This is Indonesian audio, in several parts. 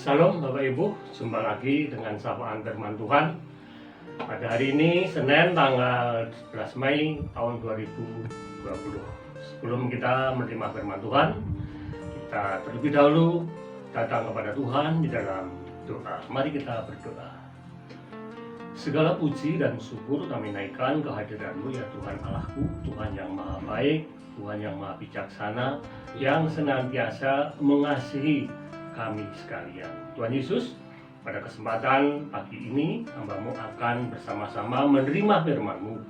Shalom Bapak Ibu, jumpa lagi dengan sapaan firman Tuhan. Pada hari ini Senin tanggal 11 Mei tahun 2020. Sebelum kita menerima firman Tuhan, kita terlebih dahulu datang kepada Tuhan di dalam doa. Mari kita berdoa. Segala puji dan syukur kami naikkan kehadiran-Mu ya Tuhan Allahku, Tuhan yang maha baik, Tuhan yang maha bijaksana, yang senantiasa mengasihi kami sekalian. Tuhan Yesus, pada kesempatan pagi ini hamba-Mu akan bersama-sama menerima firman-Mu.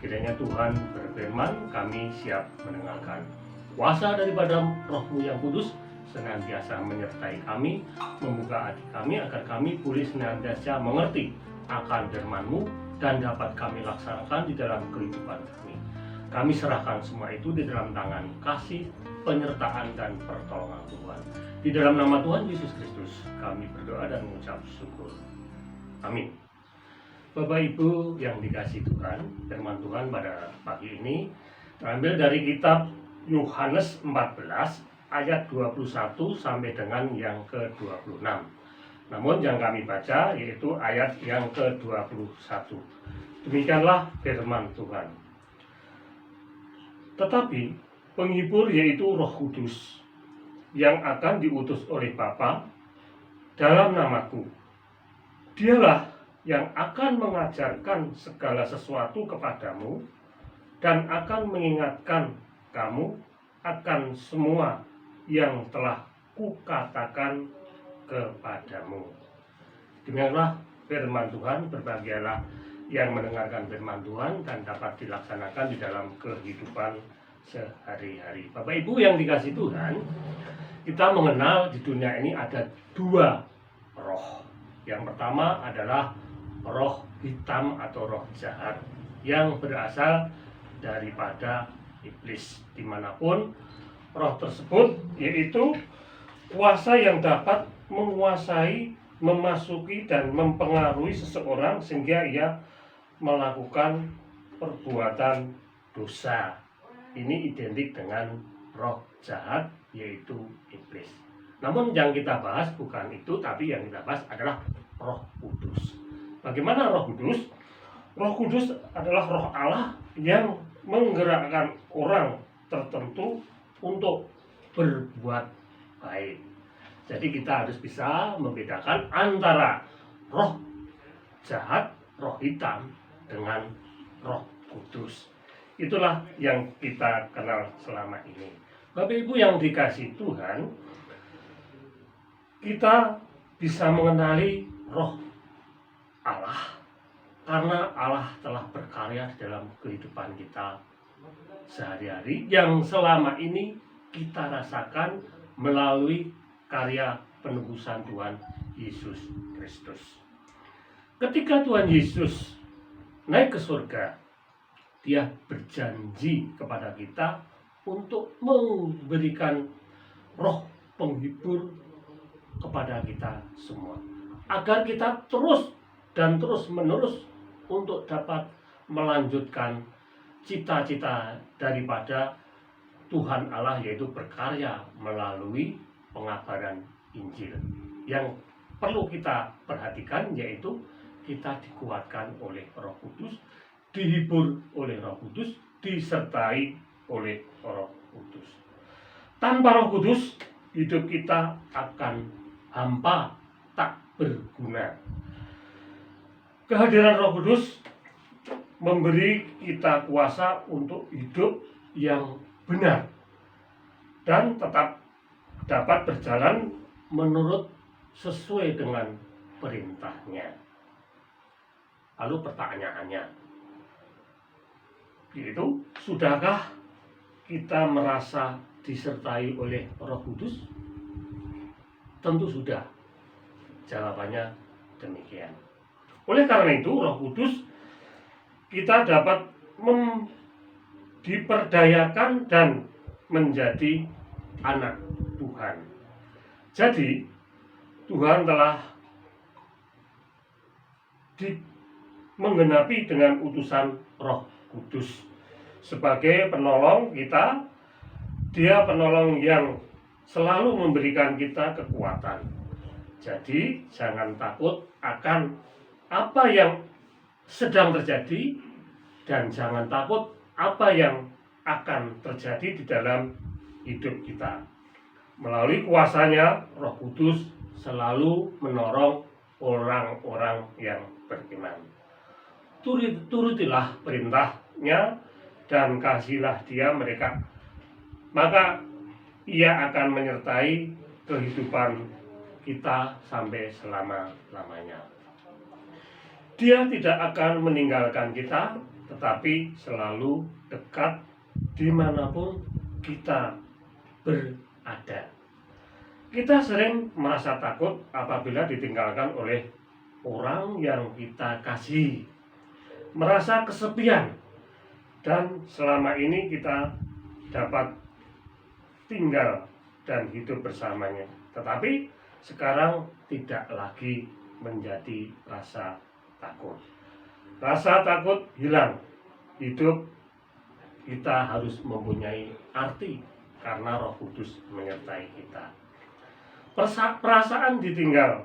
Kiranya Tuhan berfirman, kami siap mendengarkan. Kuasa daripada Roh-Mu yang kudus senantiasa menyertai kami, membuka hati kami agar kami boleh senantiasa mengerti akan firman-Mu dan dapat kami laksanakan di dalam kehidupan kami. Kami serahkan semua itu di dalam tangan kasih, penyertaan dan pertolongan Tuhan. Di dalam nama Tuhan Yesus Kristus kami berdoa dan mengucap syukur. Amin. Bapak Ibu yang dikasihi Tuhan, firman Tuhan pada pagi ini terambil dari kitab Yohanes 14 ayat 21 sampai dengan yang ke-26. Namun yang kami baca yaitu ayat yang ke-21. Demikianlah firman Tuhan. Tetapi penghibur yaitu Roh Kudus yang akan diutus oleh Bapa dalam namaku, Dialah yang akan mengajarkan segala sesuatu kepadamu dan akan mengingatkan kamu akan semua yang telah kukatakan kepadamu. Demikianlah firman Tuhan. Berbahagialah yang mendengarkan firman Tuhan dan dapat dilaksanakan di dalam kehidupan sehari-hari. Bapak Ibu yang dikasihi Tuhan, kita mengenal di dunia ini ada dua roh. Yang pertama adalah roh hitam atau roh jahat yang berasal daripada iblis. Dimanapun roh tersebut yaitu kuasa yang dapat menguasai, memasuki dan mempengaruhi seseorang sehingga ia melakukan perbuatan dosa. Ini identik dengan roh jahat yaitu iblis. Namun yang kita bahas bukan itu, tapi yang kita bahas adalah Roh Kudus. Bagaimana Roh Kudus? Roh Kudus adalah roh Allah yang menggerakkan orang tertentu untuk berbuat baik. Jadi kita harus bisa membedakan antara roh jahat, roh hitam dengan Roh Kudus. Itulah yang kita kenal selama ini. Bapak Ibu yang dikasihi Tuhan, kita bisa mengenali roh Allah karena Allah telah berkarya dalam kehidupan kita sehari-hari yang selama ini kita rasakan melalui karya penebusan Tuhan Yesus Kristus. Ketika Tuhan Yesus naik ke surga, Dia berjanji kepada kita untuk memberikan roh penghibur kepada kita semua, agar kita terus dan terus menerus untuk dapat melanjutkan cita-cita daripada Tuhan Allah, yaitu berkarya melalui pengabaran Injil. Yang perlu kita perhatikan yaitu kita dikuatkan oleh Roh Kudus, dihibur oleh Roh Kudus, disertai oleh Roh Kudus. Tanpa Roh Kudus, hidup kita akan hampa, tak berguna. Kehadiran Roh Kudus memberi kita kuasa untuk hidup yang benar dan tetap dapat berjalan menurut sesuai dengan perintahnya. Lalu pertanyaannya, yaitu sudahkah kita merasa disertai oleh Roh Kudus? Tentu sudah. Jawabannya demikian. Oleh karena itu, Roh Kudus kita dapat diperdayakan dan menjadi anak Tuhan. Jadi, Tuhan telah menggenapi dengan utusan Roh Kudus sebagai penolong kita. Dia penolong yang selalu memberikan kita kekuatan. Jadi jangan takut akan apa yang sedang terjadi, dan jangan takut apa yang akan terjadi di dalam hidup kita. Melalui kuasanya, Roh Kudus selalu menolong orang-orang yang beriman. Turutilah perintahnya dan kasihilah dia mereka, maka ia akan menyertai kehidupan kita sampai selama-lamanya. Dia tidak akan meninggalkan kita, tetapi selalu dekat dimanapun kita berada. Kita sering merasa takut apabila ditinggalkan oleh orang yang kita kasihi, merasa kesepian, dan selama ini kita dapat tinggal dan hidup bersamanya. Tetapi sekarang tidak lagi menjadi rasa takut. Rasa takut hilang. Hidup kita harus mempunyai arti karena Roh Kudus menyertai kita. Perasaan ditinggal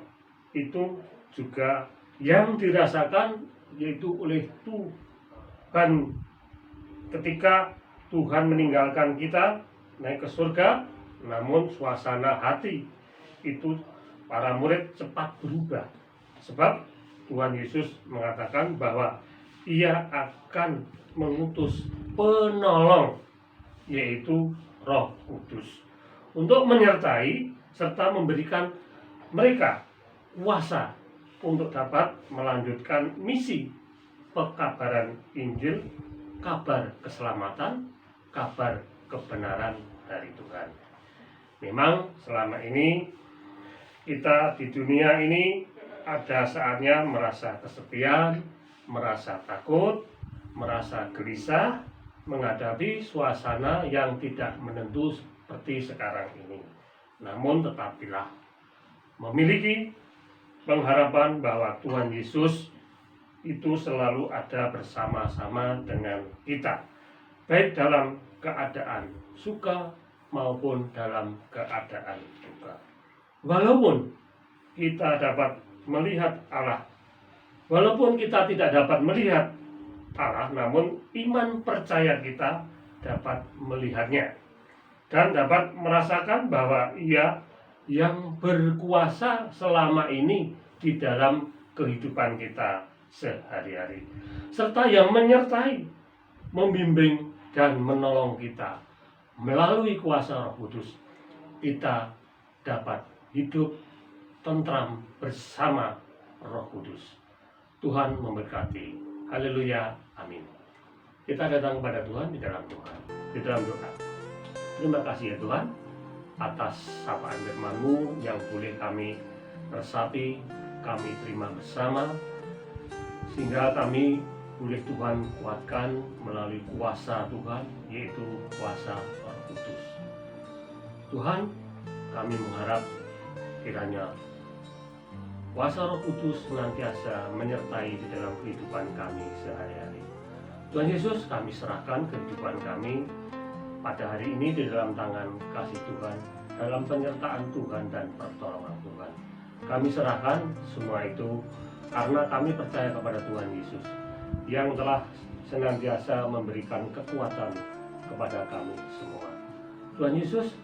itu juga yang dirasakan yaitu oleh Tuhan ketika Tuhan meninggalkan kita naik ke surga, namun suasana hati itu para murid cepat berubah, sebab Tuhan Yesus mengatakan bahwa ia akan mengutus penolong, yaitu Roh Kudus, untuk menyertai serta memberikan mereka kuasa untuk dapat melanjutkan misi pekabaran Injil, kabar keselamatan, kabar kebenaran dari Tuhan. Memang selama ini kita di dunia ini ada saatnya merasa kesepian, merasa takut, merasa gelisah menghadapi suasana yang tidak menentu seperti sekarang ini. Namun tetapilah memiliki pengharapan bahwa Tuhan Yesus itu selalu ada bersama-sama dengan kita, baik dalam keadaan suka maupun dalam keadaan duka. Walaupun kita dapat melihat Allah, walaupun kita tidak dapat melihat Allah, namun iman percaya kita dapat melihatnya dan dapat merasakan bahwa Ia yang berkuasa selama ini di dalam kehidupan kita sehari-hari, serta yang menyertai, membimbing, dan menolong kita. Melalui kuasa Roh Kudus, kita dapat hidup tentram bersama Roh Kudus. Tuhan memberkati. Haleluya. Amin. Kita datang kepada Tuhan di dalam Tuhan, di dalam doa. Terima kasih ya Tuhan atas sapaan firman-Mu yang boleh kami resapi, kami terima bersama, sehingga kami boleh Tuhan kuatkan melalui kuasa Tuhan, yaitu kuasa Roh Kudus. Tuhan, kami mengharap kiranya kuasa Roh Kudus senantiasa menyertai di dalam kehidupan kami sehari-hari. Tuhan Yesus, kami serahkan kehidupan kami pada hari ini di dalam tangan kasih Tuhan, dalam penyertaan Tuhan dan pertolongan Tuhan. Kami serahkan semua itu karena kami percaya kepada Tuhan Yesus yang telah senantiasa memberikan kekuatan kepada kami semua. Tuhan Yesus,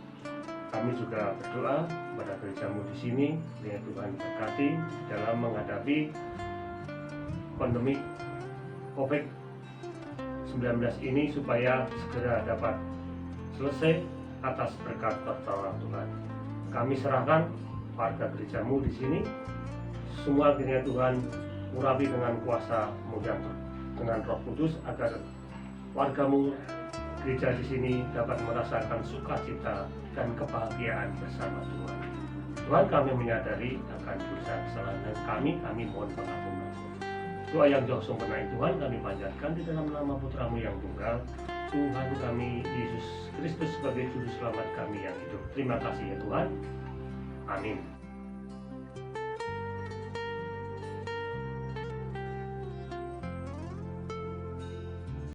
kami juga berdoa kepada gereja-Mu di sini, biar Tuhan berkati dalam menghadapi pandemi COVID-19 ini supaya segera dapat selesai atas berkat pertolongan Tuhan. Kami serahkan warga gereja-Mu di sini, semua kiranya Tuhan urapi dengan kuasa-Mu dengan Roh Kudus agar warga-Mu gereja di sini dapat merasakan sukacita dan kebahagiaan bersama Tuhan. Tuhan, kami menyadari akan dosa kesalahan kami mohon pengampunan. Doa yang jauh sempurna Tuhan kami panjatkan di dalam nama Putra-Mu yang tunggal, Tuhan kami Yesus Kristus sebagai juru selamat kami yang hidup. Terima kasih ya Tuhan. Amin.